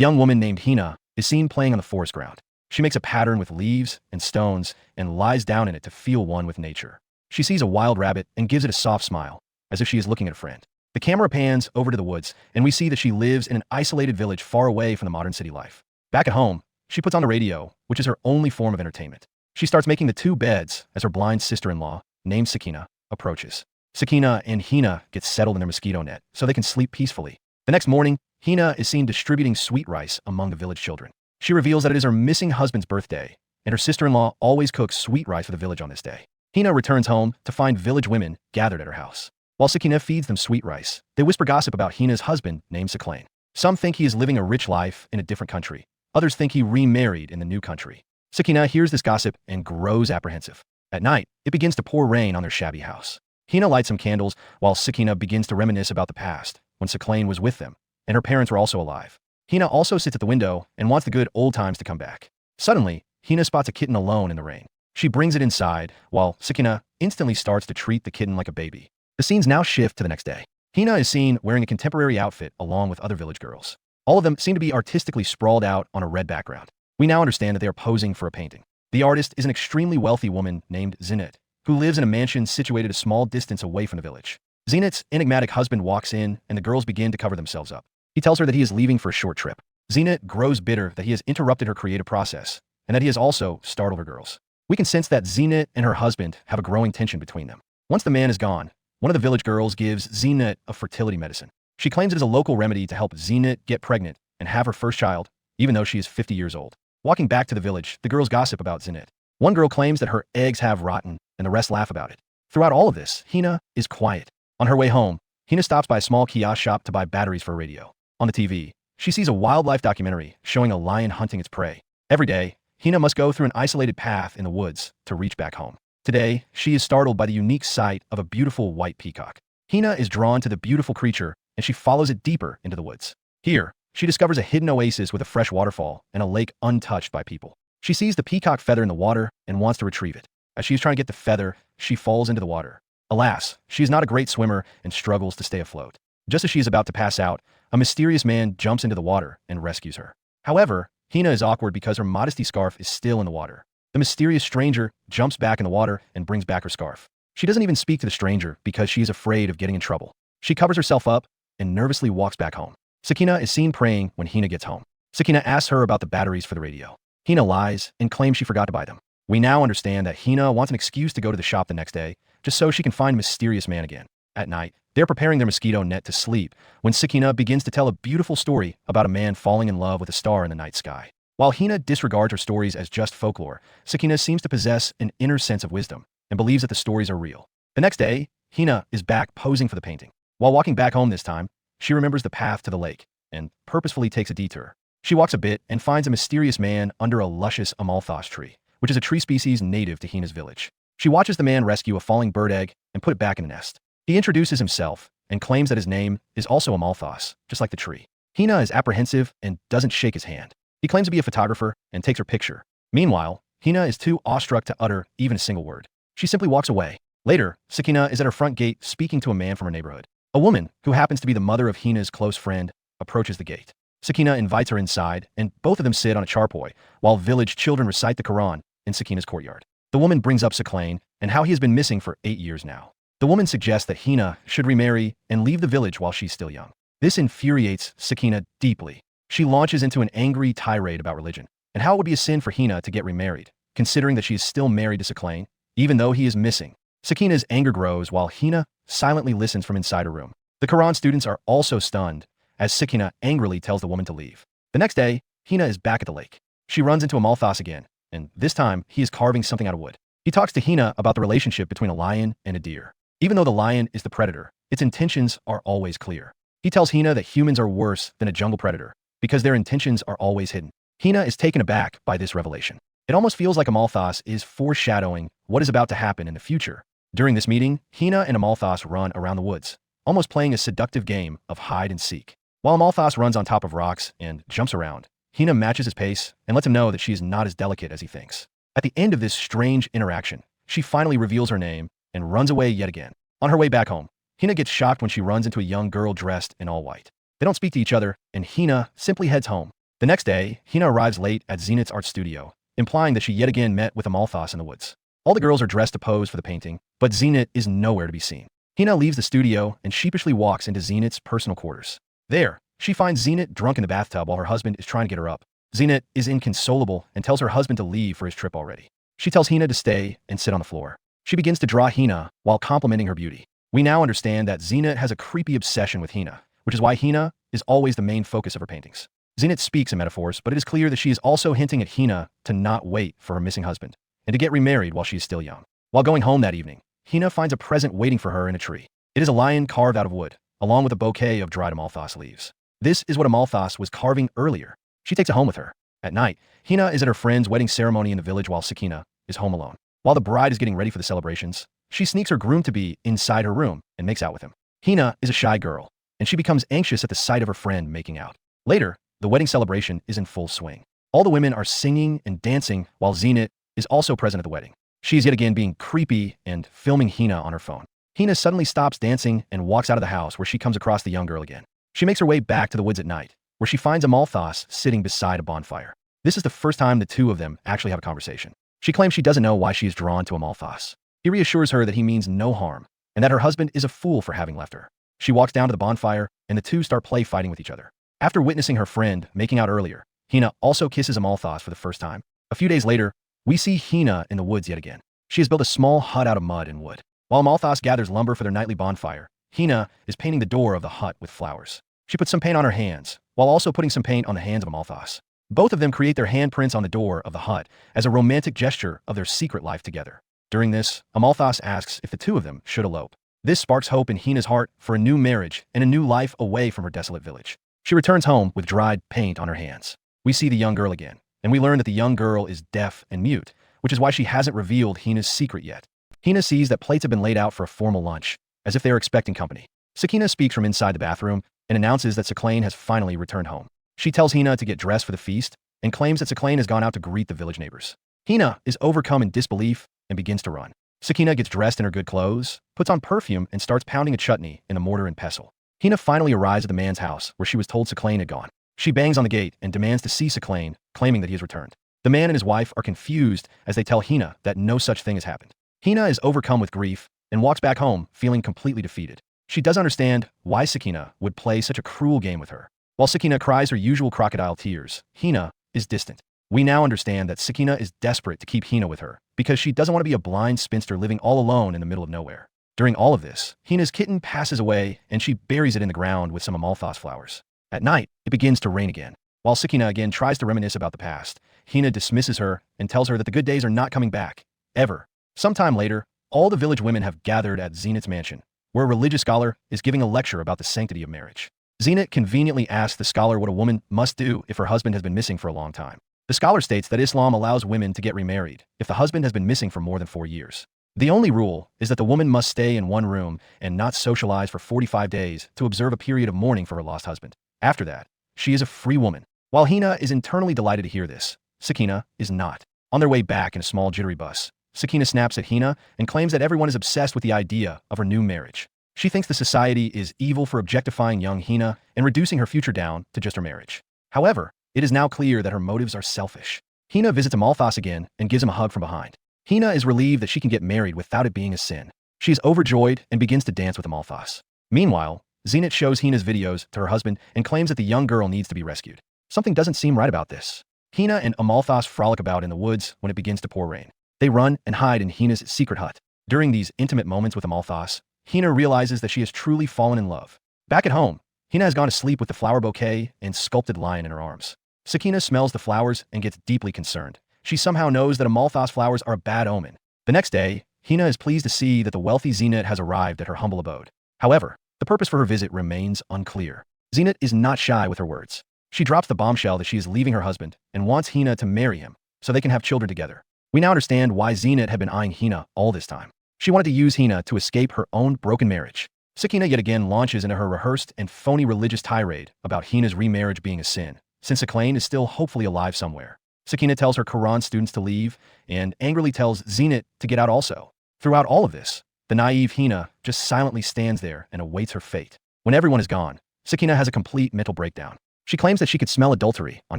A young woman named Hina is seen playing on the forest ground. She makes a pattern with leaves and stones and lies down in it to feel one with nature. She sees a wild rabbit and gives it a soft smile, as if she is looking at a friend. The camera pans over to the woods, and we see that she lives in an isolated village far away from the modern city life. Back at home, she puts on the radio, which is her only form of entertainment. She starts making the two beds as her blind sister-in-law, named Sakina, approaches. Sakina and Hina get settled in their mosquito net so they can sleep peacefully. The next morning, Hina is seen distributing sweet rice among the village children. She reveals that it is her missing husband's birthday, and her sister-in-law always cooks sweet rice for the village on this day. Hina returns home to find village women gathered at her house. While Sakina feeds them sweet rice, they whisper gossip about Hina's husband named Cyclical. Some think he is living a rich life in a different country. Others think he remarried in the new country. Sakina hears this gossip and grows apprehensive. At night, it begins to pour rain on their shabby house. Hina lights some candles while Sakina begins to reminisce about the past, when Cyclical was with them, and her parents were also alive. Hina also sits at the window and wants the good old times to come back. Suddenly, Hina spots a kitten alone in the rain. She brings it inside, while Sakina instantly starts to treat the kitten like a baby. The scenes now shift to the next day. Hina is seen wearing a contemporary outfit along with other village girls. All of them seem to be artistically sprawled out on a red background. We now understand that they are posing for a painting. The artist is an extremely wealthy woman named Zena, who lives in a mansion situated a small distance away from the village. Zena's enigmatic husband walks in, and the girls begin to cover themselves up. He tells her that he is leaving for a short trip. Zena grows bitter that he has interrupted her creative process, and that he has also startled her girls. We can sense that Zena and her husband have a growing tension between them. Once the man is gone, one of the village girls gives Zena a fertility medicine. She claims it is a local remedy to help Zena get pregnant and have her first child, even though she is 50 years old. Walking back to the village, the girls gossip about Zena. One girl claims that her eggs have rotten, and the rest laugh about it. Throughout all of this, Hina is quiet. On her way home, Hina stops by a small kiosk shop to buy batteries for a radio. On the TV, she sees a wildlife documentary showing a lion hunting its prey. Every day, Hina must go through an isolated path in the woods to reach back home. Today, she is startled by the unique sight of a beautiful white peacock. Hina is drawn to the beautiful creature, and she follows it deeper into the woods. Here, she discovers a hidden oasis with a fresh waterfall and a lake untouched by people. She sees the peacock feather in the water and wants to retrieve it. As she is trying to get the feather, she falls into the water. Alas, she is not a great swimmer and struggles to stay afloat. Just as she is about to pass out, a mysterious man jumps into the water and rescues her. However, Hina is awkward because her modesty scarf is still in the water. The mysterious stranger jumps back in the water and brings back her scarf. She doesn't even speak to the stranger because she is afraid of getting in trouble. She covers herself up and nervously walks back home. Sakina is seen praying when Hina gets home. Sakina asks her about the batteries for the radio. Hina lies and claims she forgot to buy them. We now understand that Hina wants an excuse to go to the shop the next day, just so she can find a mysterious man again. At night, they're preparing their mosquito net to sleep when Sakina begins to tell a beautiful story about a man falling in love with a star in the night sky. While Hina disregards her stories as just folklore, Sakina seems to possess an inner sense of wisdom and believes that the stories are real. The next day, Hina is back posing for the painting. While walking back home this time, she remembers the path to the lake and purposefully takes a detour. She walks a bit and finds a mysterious man under a luscious amalthus tree, which is a tree species native to Hina's village. She watches the man rescue a falling bird egg and put it back in the nest. He introduces himself and claims that his name is also amalthus, just like the tree. Hina is apprehensive and doesn't shake his hand. He claims to be a photographer and takes her picture. Meanwhile, Hina is too awestruck to utter even a single word. She simply walks away. Later, Sakina is at her front gate speaking to a man from her neighborhood. A woman, who happens to be the mother of Hina's close friend, approaches the gate. Sakina invites her inside, and both of them sit on a charpoy, while village children recite the Quran in Sakina's courtyard. The woman brings up Cyclical and how he has been missing for 8 years now. The woman suggests that Hina should remarry and leave the village while she's still young. This infuriates Sakina deeply. She launches into an angry tirade about religion, and how it would be a sin for Hina to get remarried, considering that she is still married to Cyclical, even though he is missing. Sakina's anger grows while Hina silently listens from inside her room. The Quran students are also stunned, as Sakina angrily tells the woman to leave. The next day, Hina is back at the lake. She runs into Amalthus again, and this time, he is carving something out of wood. He talks to Hina about the relationship between a lion and a deer. Even though the lion is the predator, its intentions are always clear. He tells Hina that humans are worse than a jungle predator, because their intentions are always hidden. Hina is taken aback by this revelation. It almost feels like Amalthus is foreshadowing what is about to happen in the future. During this meeting, Hina and Amalthus run around the woods, almost playing a seductive game of hide and seek. While Amalthus runs on top of rocks and jumps around, Hina matches his pace and lets him know that she is not as delicate as he thinks. At the end of this strange interaction, she finally reveals her name and runs away yet again. On her way back home, Hina gets shocked when she runs into a young girl dressed in all white. They don't speak to each other, and Hina simply heads home. The next day, Hina arrives late at Zenith's art studio, implying that she yet again met with Amalthas in the woods. All the girls are dressed to pose for the painting, but Zenith is nowhere to be seen. Hina leaves the studio and sheepishly walks into Zenith's personal quarters. There, she finds Zenith drunk in the bathtub while her husband is trying to get her up. Zenith is inconsolable and tells her husband to leave for his trip already. She tells Hina to stay and sit on the floor. She begins to draw Hina while complimenting her beauty. We now understand that Zenith has a creepy obsession with Hina, which is why Hina is always the main focus of her paintings. Zenith speaks in metaphors, but it is clear that she is also hinting at Hina to not wait for her missing husband and to get remarried while she is still young. While going home that evening, Hina finds a present waiting for her in a tree. It is a lion carved out of wood, along with a bouquet of dried Amalthas leaves. This is what Amalthas was carving earlier. She takes it home with her. At night, Hina is at her friend's wedding ceremony in the village while Sakina is home alone. While the bride is getting ready for the celebrations, she sneaks her groom-to-be inside her room and makes out with him. Hina is a shy girl, and she becomes anxious at the sight of her friend making out. Later, the wedding celebration is in full swing. All the women are singing and dancing while Zenith is also present at the wedding. She is yet again being creepy and filming Hina on her phone. Hina suddenly stops dancing and walks out of the house where she comes across the young girl again. She makes her way back to the woods at night, where she finds Amalthas sitting beside a bonfire. This is the first time the two of them actually have a conversation. She claims she doesn't know why she is drawn to Amalthas. He reassures her that he means no harm, and that her husband is a fool for having left her. She walks down to the bonfire, and the two start fighting with each other. After witnessing her friend making out earlier, Hina also kisses Amalthas for the first time. A few days later, we see Hina in the woods yet again. She has built a small hut out of mud and wood. While Amalthas gathers lumber for their nightly bonfire, Hina is painting the door of the hut with flowers. She puts some paint on her hands, while also putting some paint on the hands of Amalthas. Both of them create their handprints on the door of the hut as a romantic gesture of their secret life together. During this, Amalthas asks if the two of them should elope. This sparks hope in Hina's heart for a new marriage and a new life away from her desolate village. She returns home with dried paint on her hands. We see the young girl again, and we learn that the young girl is deaf and mute, which is why she hasn't revealed Hina's secret yet. Hina sees that plates have been laid out for a formal lunch, as if they are expecting company. Sakina speaks from inside the bathroom and announces that Cyclical has finally returned home. She tells Hina to get dressed for the feast and claims that Cyclical has gone out to greet the village neighbors. Hina is overcome in disbelief and begins to run. Sakina gets dressed in her good clothes, puts on perfume, and starts pounding a chutney in a mortar and pestle. Hina finally arrives at the man's house where she was told Cyclical had gone. She bangs on the gate and demands to see Cyclical, claiming that he has returned. The man and his wife are confused as they tell Hina that no such thing has happened. Hina is overcome with grief and walks back home feeling completely defeated. She does understand why Sakina would play such a cruel game with her. While Sakina cries her usual crocodile tears, Hina is distant. We now understand that Sakina is desperate to keep Hina with her because she doesn't want to be a blind spinster living all alone in the middle of nowhere. During all of this, Hina's kitten passes away and she buries it in the ground with some Amalthas flowers. At night, it begins to rain again. While Sakina again tries to reminisce about the past, Hina dismisses her and tells her that the good days are not coming back, ever. Sometime later, all the village women have gathered at Zenith's mansion, where a religious scholar is giving a lecture about the sanctity of marriage. Zenith conveniently asks the scholar what a woman must do if her husband has been missing for a long time. The scholar states that Islam allows women to get remarried if the husband has been missing for more than 4 years. The only rule is that the woman must stay in one room and not socialize for 45 days to observe a period of mourning for her lost husband. After that, she is a free woman. While Hina is internally delighted to hear this, Sakina is not. On their way back in a small jittery bus, Sakina snaps at Hina and claims that everyone is obsessed with the idea of her new marriage. She thinks the society is evil for objectifying young Hina and reducing her future down to just her marriage. However, it is now clear that her motives are selfish. Hina visits Amalthas again and gives him a hug from behind. Hina is relieved that she can get married without it being a sin. She is overjoyed and begins to dance with Amalthas. Meanwhile, Zenith shows Hina's videos to her husband and claims that the young girl needs to be rescued. Something doesn't seem right about this. Hina and Amalthas frolic about in the woods when it begins to pour rain. They run and hide in Hina's secret hut. During these intimate moments with Amalthas, Hina realizes that she has truly fallen in love. Back at home, Hina has gone to sleep with the flower bouquet and sculpted lion in her arms. Sakina smells the flowers and gets deeply concerned. She somehow knows that Amalthas flowers are a bad omen. The next day, Hina is pleased to see that the wealthy Zenith has arrived at her humble abode. However, the purpose for her visit remains unclear. Zenith is not shy with her words. She drops the bombshell that she is leaving her husband and wants Hina to marry him so they can have children together. We now understand why Zenith had been eyeing Hina all this time. She wanted to use Hina to escape her own broken marriage. Sakina yet again launches into her rehearsed and phony religious tirade about Hina's remarriage being a sin, since Cyclical is still hopefully alive somewhere. Sakina tells her Quran students to leave and angrily tells Zenith to get out also. Throughout all of this, the naive Hina just silently stands there and awaits her fate. When everyone is gone, Sakina has a complete mental breakdown. She claims that she could smell adultery on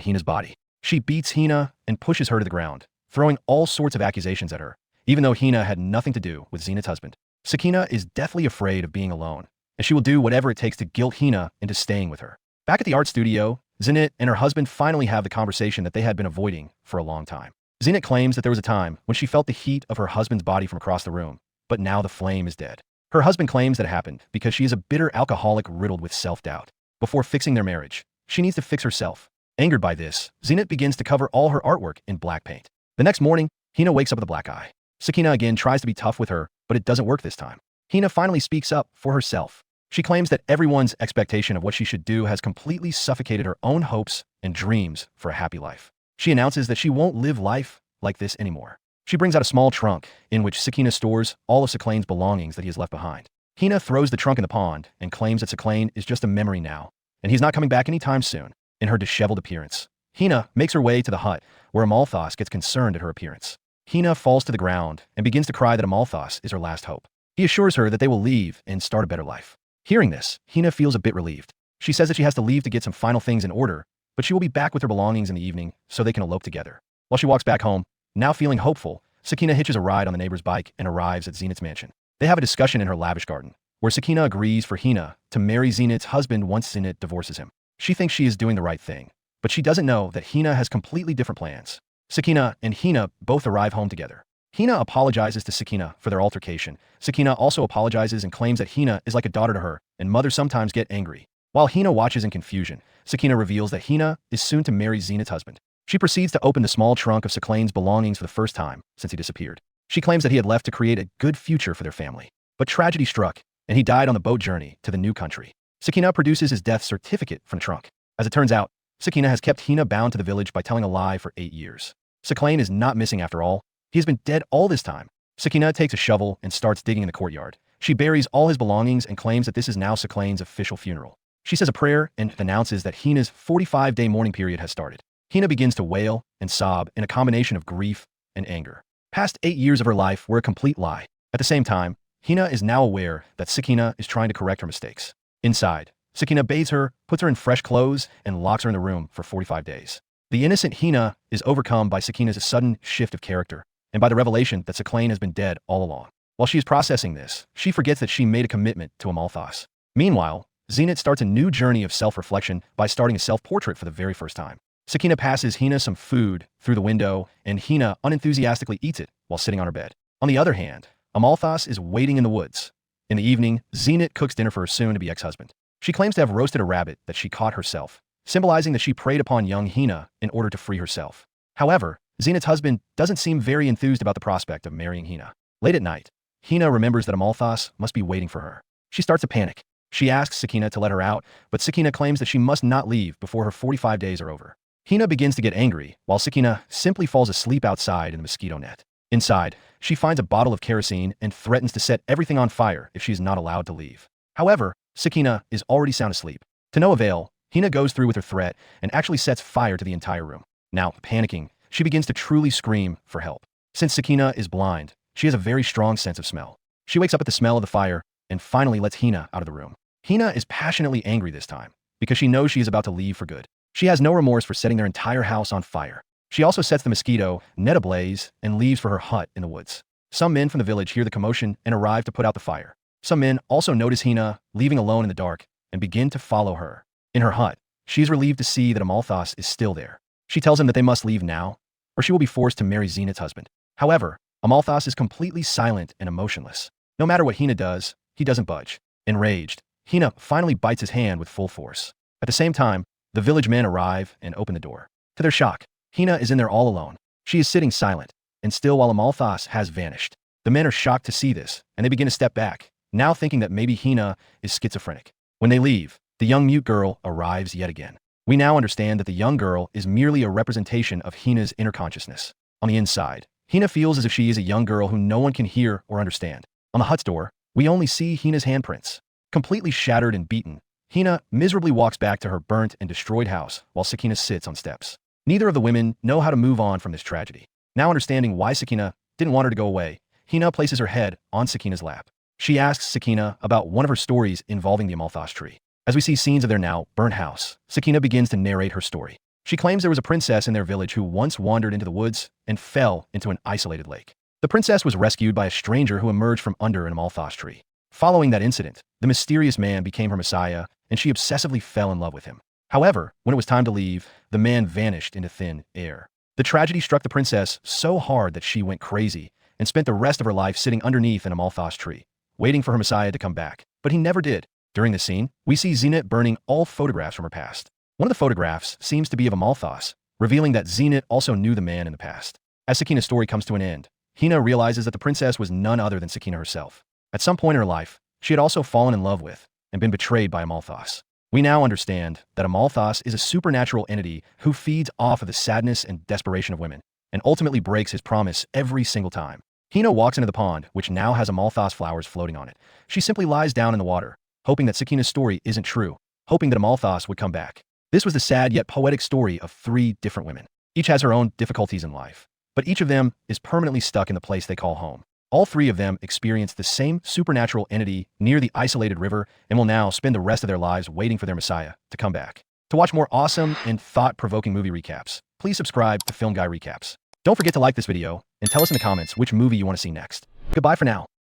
Hina's body. She beats Hina and pushes her to the ground, throwing all sorts of accusations at her, even though Hina had nothing to do with Zena's husband. Sakina is deathly afraid of being alone, and she will do whatever it takes to guilt Hina into staying with her. Back at the art studio, Zenit and her husband finally have the conversation that they had been avoiding for a long time. Zenit claims that there was a time when she felt the heat of her husband's body from across the room, but now the flame is dead. Her husband claims that it happened because she is a bitter alcoholic riddled with self-doubt. Before fixing their marriage, she needs to fix herself. Angered by this, Zenit begins to cover all her artwork in black paint. The next morning, Hina wakes up with a black eye. Sakina again tries to be tough with her, but it doesn't work this time. Hina finally speaks up for herself. She claims that everyone's expectation of what she should do has completely suffocated her own hopes and dreams for a happy life. She announces that she won't live life like this anymore. She brings out a small trunk in which Sakina stores all of Saklane's belongings that he has left behind. Hina throws the trunk in the pond and claims that Cyclane is just a memory now, and he's not coming back anytime soon. In her disheveled appearance, Hina makes her way to the hut, where Amalthas gets concerned at her appearance. Hina falls to the ground and begins to cry that Amalthas is her last hope. He assures her that they will leave and start a better life. Hearing this, Hina feels a bit relieved. She says that she has to leave to get some final things in order, but she will be back with her belongings in the evening so they can elope together. While she walks back home, now feeling hopeful, Sakina hitches a ride on the neighbor's bike and arrives at Zenit's mansion. They have a discussion in her lavish garden, where Sakina agrees for Hina to marry Zenit's husband once Zenit divorces him. She thinks she is doing the right thing, but she doesn't know that Hina has completely different plans. Sakina and Hina both arrive home together. Hina apologizes to Sakina for their altercation. Sakina also apologizes and claims that Hina is like a daughter to her, and mothers sometimes get angry. While Hina watches in confusion, Sakina reveals that Hina is soon to marry Zenit's husband. She proceeds to open the small trunk of Cyclane's belongings for the first time since he disappeared. She claims that he had left to create a good future for their family. But tragedy struck, and he died on the boat journey to the new country. Sakina produces his death certificate from the trunk. As it turns out, Sakina has kept Hina bound to the village by telling a lie for 8 years. Cyclane is not missing after all. He has been dead all this time. Sakina takes a shovel and starts digging in the courtyard. She buries all his belongings and claims that this is now Cyclane's official funeral. She says a prayer and announces that Hina's 45-day mourning period has started. Hina begins to wail and sob in a combination of grief and anger. Past 8 years of her life were a complete lie. At the same time, Hina is now aware that Sakina is trying to correct her mistakes. Inside, Sakina bathes her, puts her in fresh clothes, and locks her in the room for 45 days. The innocent Hina is overcome by Sakina's sudden shift of character, and by the revelation that Cyclane has been dead all along. While she is processing this, she forgets that she made a commitment to Amalthas. Meanwhile, Zenit starts a new journey of self-reflection by starting a self-portrait for the very first time. Sakina passes Hina some food through the window, and Hina unenthusiastically eats it while sitting on her bed. On the other hand, Amalthas is waiting in the woods. In the evening, Zenit cooks dinner for her soon-to-be ex-husband. She claims to have roasted a rabbit that she caught herself, symbolizing that she preyed upon young Hina in order to free herself. However, Zenit's husband doesn't seem very enthused about the prospect of marrying Hina. Late at night, Hina remembers that Amalthas must be waiting for her. She starts to panic. She asks Sakina to let her out, but Sakina claims that she must not leave before her 45 days are over. Hina begins to get angry, while Sakina simply falls asleep outside in the mosquito net. Inside, she finds a bottle of kerosene and threatens to set everything on fire if she is not allowed to leave. However, Sakina is already sound asleep. To no avail, Hina goes through with her threat and actually sets fire to the entire room. Now, panicking, she begins to truly scream for help. Since Sakina is blind, she has a very strong sense of smell. She wakes up at the smell of the fire and finally lets Hina out of the room. Hina is passionately angry this time because she knows she is about to leave for good. She has no remorse for setting their entire house on fire. She also sets the mosquito net ablaze and leaves for her hut in the woods. Some men from the village hear the commotion and arrive to put out the fire. Some men also notice Hina leaving alone in the dark and begin to follow her. In her hut, she is relieved to see that Amalthas is still there. She tells him that they must leave now, or she will be forced to marry Zenit's husband. However, Amalthas is completely silent and emotionless. No matter what Hina does, he doesn't budge. Enraged, Hina finally bites his hand with full force. At the same time, the village men arrive and open the door. To their shock, Hina is in there all alone. She is sitting silent and still while Amalthas has vanished. The men are shocked to see this, and they begin to step back, now thinking that maybe Hina is schizophrenic. When they leave, the young mute girl arrives yet again. We now understand that the young girl is merely a representation of Hina's inner consciousness. On the inside, Hina feels as if she is a young girl who no one can hear or understand. On the hut's door, we only see Hina's handprints. Completely shattered and beaten, Hina miserably walks back to her burnt and destroyed house while Sakina sits on steps. Neither of the women know how to move on from this tragedy. Now understanding why Sakina didn't want her to go away, Hina places her head on Sakina's lap. She asks Sakina about one of her stories involving the Amalthas tree. As we see scenes of their now burnt house, Sakina begins to narrate her story. She claims there was a princess in their village who once wandered into the woods and fell into an isolated lake. The princess was rescued by a stranger who emerged from under an amalthus tree. Following that incident, the mysterious man became her messiah, and she obsessively fell in love with him. However, when it was time to leave, the man vanished into thin air. The tragedy struck the princess so hard that she went crazy and spent the rest of her life sitting underneath an amalthus tree, waiting for her messiah to come back. But he never did. During this scene, we see Zena burning all photographs from her past. One of the photographs seems to be of Amalthus, revealing that Zena also knew the man in the past. As Sakina's story comes to an end, Hina realizes that the princess was none other than Sakina herself. At some point in her life, she had also fallen in love with and been betrayed by Amalthus. We now understand that Amalthus is a supernatural entity who feeds off of the sadness and desperation of women, and ultimately breaks his promise every single time. Hina walks into the pond, which now has Amalthus flowers floating on it. She simply lies down in the water, hoping that Sakina's story isn't true, hoping that Amalthus would come back. This was the sad yet poetic story of 3 different women. Each has her own difficulties in life, but each of them is permanently stuck in the place they call home. All 3 of them experienced the same supernatural entity near the isolated river and will now spend the rest of their lives waiting for their messiah to come back. To watch more awesome and thought-provoking movie recaps, please subscribe to Film Guy Recaps. Don't forget to like this video and tell us in the comments which movie you want to see next. Goodbye for now.